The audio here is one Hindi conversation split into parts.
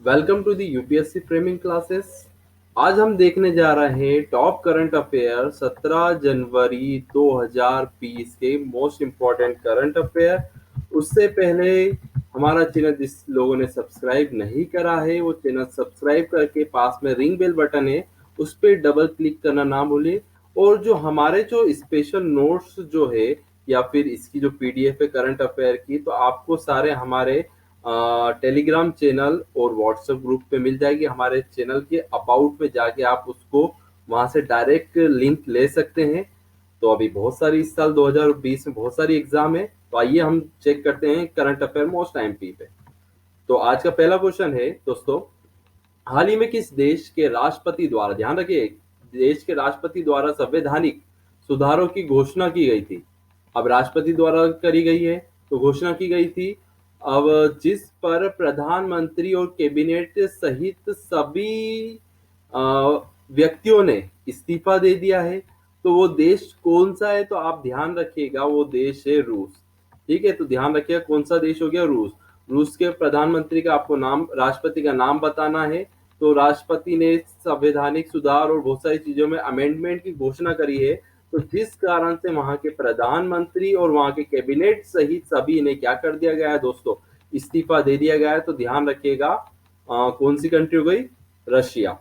Welcome to the UPSC framing classes. आज हम देखने जा रहे हैं टॉप करंट अफेयर 17 जनवरी 2020 के मोस्ट इम्पोर्टेंट करंट अफेयर। उससे पहले हमारा चैनल जिस लोगों ने सब्सक्राइब नहीं करा है वो चैनल सब्सक्राइब करके पास में रिंग बेल बटन है उस पर डबल क्लिक करना ना भूलें। और जो हमारे जो स्पेशल नोट्स जो है या फिर इसकी जो पीडीएफ है करंट अफेयर की, तो आपको सारे हमारे टेलीग्राम चैनल और व्हाट्सएप ग्रुप पे मिल जाएगी। हमारे चैनल के अबाउट में जाके आप उसको वहां से डायरेक्ट लिंक ले सकते हैं। तो अभी बहुत सारी इस साल 2020 में बहुत सारी एग्जाम है, तो आइए हम चेक करते हैं करंट अफेयर मोस्ट एमपी पे। तो आज का पहला क्वेश्चन है दोस्तों, हाल ही में किस देश के राष्ट्रपति द्वारा, ध्यान रखिए, देश के राष्ट्रपति द्वारा संवैधानिक सुधारों की घोषणा की गई थी। अब राष्ट्रपति द्वारा करी गई है तो घोषणा की गई थी। अब जिस पर प्रधानमंत्री और कैबिनेट सहित सभी व्यक्तियों ने इस्तीफा दे दिया है, तो वो देश कौन सा है? तो आप ध्यान रखिएगा, वो देश है रूस। ठीक है, तो ध्यान रखिएगा कौन सा देश हो गया, रूस। रूस के प्रधानमंत्री का आपको नाम, राष्ट्रपति का नाम बताना है। तो राष्ट्रपति ने संवैधानिक सुधार और बहुत सारी चीजों में अमेंडमेंट की घोषणा करी है, तो जिस कारण से वहां के प्रधानमंत्री और वहां के कैबिनेट सहित सभी ने क्या कर दिया गया है दोस्तों, इस्तीफा दे दिया गया है। तो ध्यान रखिएगा कौन सी कंट्री हो गई, रशिया।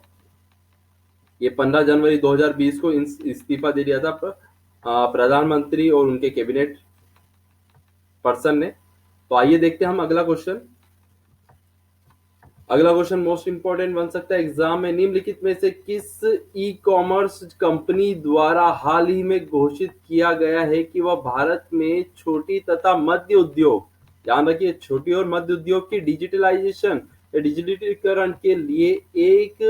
ये 15 जनवरी 2020 को इस्तीफा दे दिया था प्रधानमंत्री और उनके कैबिनेट पर्सन ने। तो आइए देखते हैं हम अगला क्वेश्चन। अगला क्वेश्चन मोस्ट इंपोर्टेंट बन सकता है एग्जाम में। निम्नलिखित में से किस ई कॉमर्स कंपनी द्वारा हाल ही में घोषित किया गया है कि वह भारत में छोटी तथा मध्य उद्योग, ध्यान रखिए, छोटी और मध्य उद्योग की डिजिटलाइजेशन या डिजिटलीकरण के लिए $1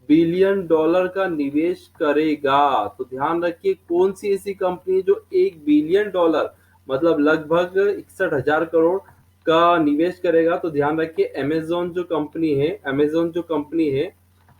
बिलियन का निवेश करेगा। तो ध्यान रखिए कौन सी ऐसी कंपनी जो $1 बिलियन मतलब लगभग 61,000 करोड़ का निवेश करेगा। तो ध्यान रखिए अमेजोन जो कंपनी है,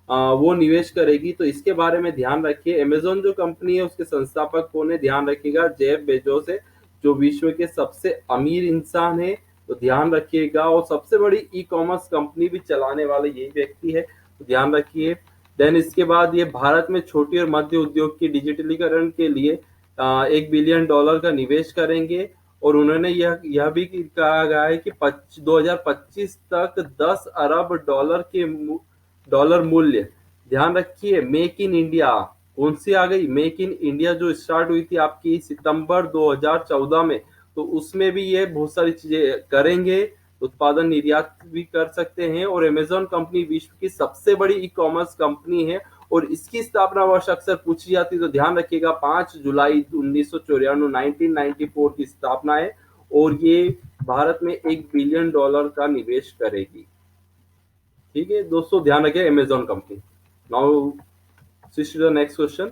वो निवेश करेगी। तो इसके बारे में ध्यान रखिए। अमेजोन जो कंपनी है उसके संस्थापक कौन है, ध्यान रखिएगा, जेफ बेजोस है, जो विश्व के सबसे अमीर इंसान है। तो ध्यान रखिएगा, और सबसे बड़ी ई कॉमर्स कंपनी भी चलाने वाले यही व्यक्ति है, तो ध्यान रखिए। देन इसके बाद ये भारत में छोटी और मध्य उद्योग की डिजिटलीकरण के लिए $1 बिलियन का निवेश करेंगे। और उन्होंने यह भी कहा गया है कि 2025 तक $10 अरब के डॉलर मूल्य, ध्यान रखिए, मेक इन इंडिया, कौन सी आ गई, मेक इन इंडिया, जो स्टार्ट हुई थी आपकी सितंबर 2014 में, तो उसमें भी ये बहुत सारी चीजें करेंगे, उत्पादन निर्यात भी कर सकते हैं। और अमेजॉन कंपनी विश्व की सबसे बड़ी ई कॉमर्स कंपनी है और इसकी स्थापना वर्ष अक्सर पूछी जाती है। तो ध्यान रखिएगा 5 जुलाई 1994 की स्थापना है और ये भारत में $1 बिलियन का निवेश करेगी। ठीक है दोस्तों, ध्यान रखिए Amazon company. Now switch to the next question.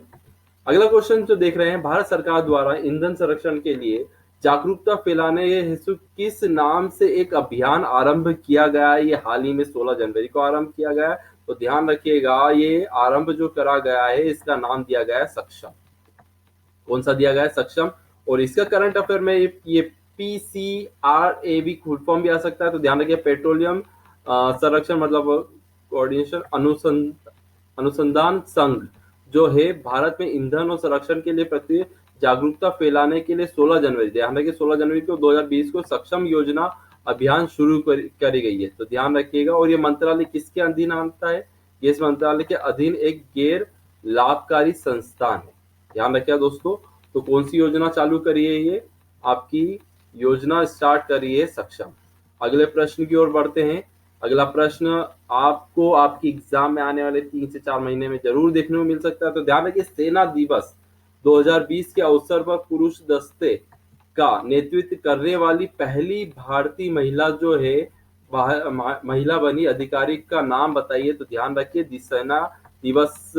अगला क्वेश्चन जो देख रहे हैं, भारत सरकार द्वारा ईंधन संरक्षण के लिए जागरूकता फैलाने हेतु किस नाम से एक अभियान आरंभ किया गया है? ये हाल ही में 16 जनवरी को आरंभ किया गया है। तो ध्यान रखिएगा, ये आरंभ जो करा गया है इसका नाम दिया गया है सक्षम। कौन सा दिया गया है, सक्षम। और इसका करंट अफेयर में ये PCRAV फुल फॉर्म भी आ सकता है। तो ध्यान रखिए पेट्रोलियम संरक्षण मतलब कोऑर्डिनेशन अनुसंधान संघ जो है भारत में ईंधन और संरक्षण के लिए प्रति जागरूकता फैलाने के लिए 16 जनवरी, ध्यान रखिए 16 जनवरी को 2020 को सक्षम योजना अभियान शुरू करी गई है। तो ध्यान रखिएगा। और ये मंत्रालय किसके अधीन आता है? ये इस मंत्रालय के अधीन एक गैर लाभकारी संस्थान है। ध्यान रखिएगा दोस्तों। तो कौन सी योजना चालू करी है? ये आपकी योजना स्टार्ट करी है सक्षम। अगले प्रश्न की ओर बढ़ते हैं। अगला प्रश्न आपको आपकी एग्जाम में आने वाले 3 से 4 महीने में जरूर देखने को मिल सकता है। तो ध्यान रखिए सेना दिवस 2020 के अवसर पर पुरुष दस्ते का नेतृत्व करने वाली पहली भारतीय महिला जो है, महिला बनी अधिकारी का नाम बताइए। तो ध्यान रखिए सेना दिवस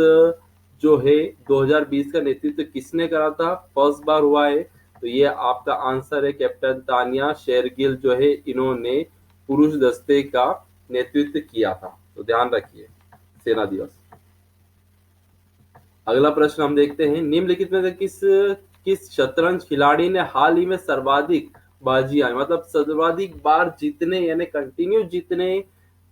जो है 2020 का नेतृत्व किसने करा था, फर्स्ट बार हुआ है। तो ये आपका आंसर है कैप्टन तानिया शेरगिल जो है, इन्होंने पुरुष दस्ते का नेतृत्व किया था। तो ध्यान रखिए सेना दिवस। अगला प्रश्न हम देखते हैं, निम्नलिखित में से किस शतरंज खिलाड़ी ने हाल ही में सर्वाधिक बाजियां, मतलब सर्वाधिक बार जीतने यानी कंटिन्यू जीतने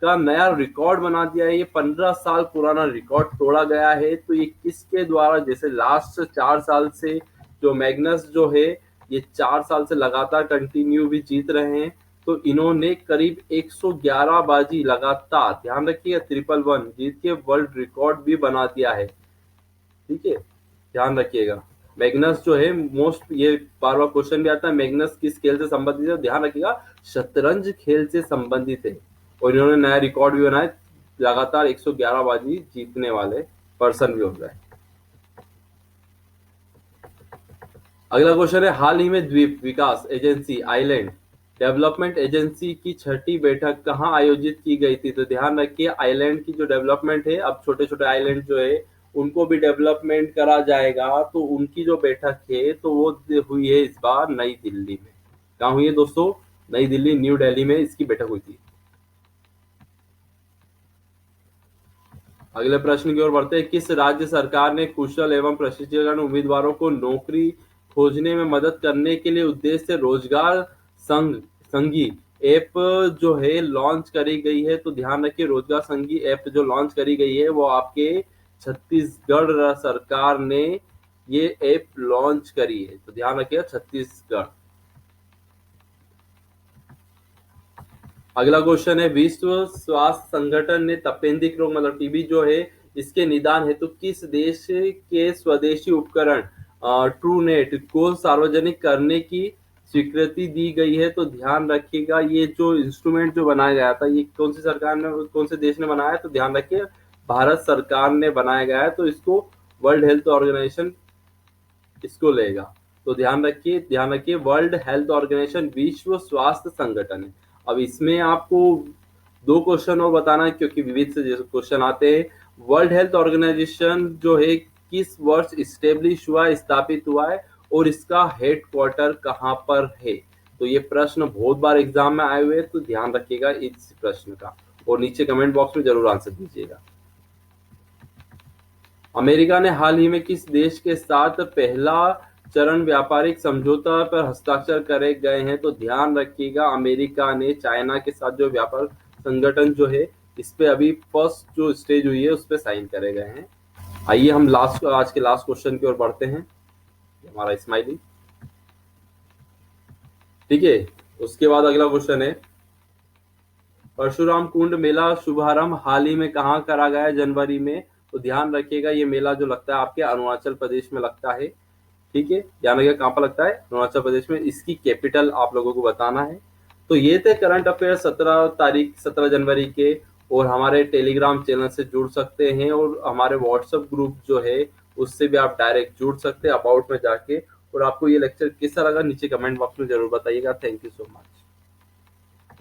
का नया रिकॉर्ड बना दिया है। ये 15 साल पुराना रिकॉर्ड तोड़ा गया है। तो ये किसके द्वारा, जैसे लास्ट 4 साल से जो मैग्नस जो है ये 4 साल से लगातार कंटिन्यू भी जीत रहे हैं। तो इन्होंने करीब 111 बाजी लगातार, ध्यान रखिएगा, 111 जीत के वर्ल्ड रिकॉर्ड भी बना दिया है। ठीक है, ध्यान रखिएगा। मैग्नस जो है मोस्ट, ये बार बार क्वेश्चन भी आता है, मैग्नस किस खेल से संबंधित है? ध्यान रखिएगा, शतरंज खेल से संबंधित है। और इन्होंने नया रिकॉर्ड भी बनाया, लगातार 111 बाजी जीतने वाले पर्सन भी हो गए। अगला क्वेश्चन है, हाल ही में द्वीप विकास एजेंसी आइलैंड डेवलपमेंट एजेंसी की 6ठी बैठक कहाँ आयोजित की गई थी? तो ध्यान रखिए, आइलैंड की जो डेवलपमेंट है, अब छोटे छोटे आइलैंड जो है उनको भी डेवलपमेंट करा जाएगा। तो उनकी जो बैठक है तो वो हुई है इस बार नई दिल्ली में। कहाँ हुई है दोस्तों? नई दिल्ली, न्यू दिल्ली में इसकी बैठक हुई थी। अगले प्रश्न की ओर बढ़ते हैं, किस राज्य सरकार ने कुशल एवं प्रशिक्षण उम्मीदवारों को नौकरी खोजने में मदद करने के लिए उद्देश्य से रोजगार संगी ऐप जो है लॉन्च करी गई है? तो ध्यान रखिए, रोजगार संगी ऐप जो लॉन्च करी गई है वो आपके छत्तीसगढ़ सरकार ने ये ऐप लॉन्च करी है। तो ध्यान रखिए, छत्तीसगढ़। अगला क्वेश्चन है, विश्व स्वास्थ्य संगठन ने तपेदिक रोग मतलब टीबी जो है इसके निदान हेतु किस देश के स्वदेशी उपकरण ट्रू नेट को सार्वजनिक करने की स्वीकृति दी गई है? तो ध्यान रखिएगा, ये जो इंस्ट्रूमेंट जो बनाया गया था ये कौन सी सरकार ने, कौन से देश ने बनाया? तो ध्यान रखिए, भारत सरकार ने बनाया गया है। तो इसको वर्ल्ड हेल्थ ऑर्गेनाइजेशन इसको लेगा। तो ध्यान रखिए, वर्ल्ड हेल्थ ऑर्गेनाइजेशन विश्व स्वास्थ्य संगठन है। अब इसमें आपको 2 क्वेश्चन और बताना है, क्योंकि विविध से जैसे क्वेश्चन आते हैं। वर्ल्ड हेल्थ ऑर्गेनाइजेशन जो है किस वर्ष स्टेब्लिश हुआ, स्थापित हुआ है, और इसका हेडक्वार्टर कहाँ पर है? तो ये प्रश्न बहुत बार एग्जाम में आए हुए हैं, तो ध्यान रखिएगा इस प्रश्न का, और नीचे कमेंट बॉक्स में जरूर आंसर दीजिएगा। अमेरिका ने हाल ही में किस देश के साथ पहला चरण व्यापारिक समझौता पर हस्ताक्षर करे गए हैं? तो ध्यान रखिएगा, अमेरिका ने चाइना के साथ जो व्यापार संगठन जो है इस पे अभी फर्स्ट जो स्टेज हुई है उस पे साइन करे गए हैं। आइए हम आज के लास्ट क्वेश्चन की ओर बढ़ते हैं, हमारा स्माइली। ठीक है, उसके बाद अगला क्वेश्चन है, परशुराम कुंड मेला शुभारंभ हाल ही में कहाँ करा गया? जनवरी में। तो ध्यान रखिएगा, ये मेला जो लगता है आपके अरुणाचल प्रदेश में लगता है। ठीक है, ध्यान रखिएगा कहाँ पर लगता है? अरुणाचल प्रदेश में। इसकी कैपिटल आप लोगों को बताना है। तो ये थे करंट अफेयर 17 जनवरी के। और हमारे टेलीग्राम चैनल से जुड़ सकते हैं, और हमारे व्हाट्सएप ग्रुप जो है उससे भी आप डायरेक्ट जुड़ सकते हैं अबाउट में जाके। और आपको ये लेक्चर कैसा लगा नीचे कमेंट बॉक्स में जरूर बताइएगा। Thank you so much.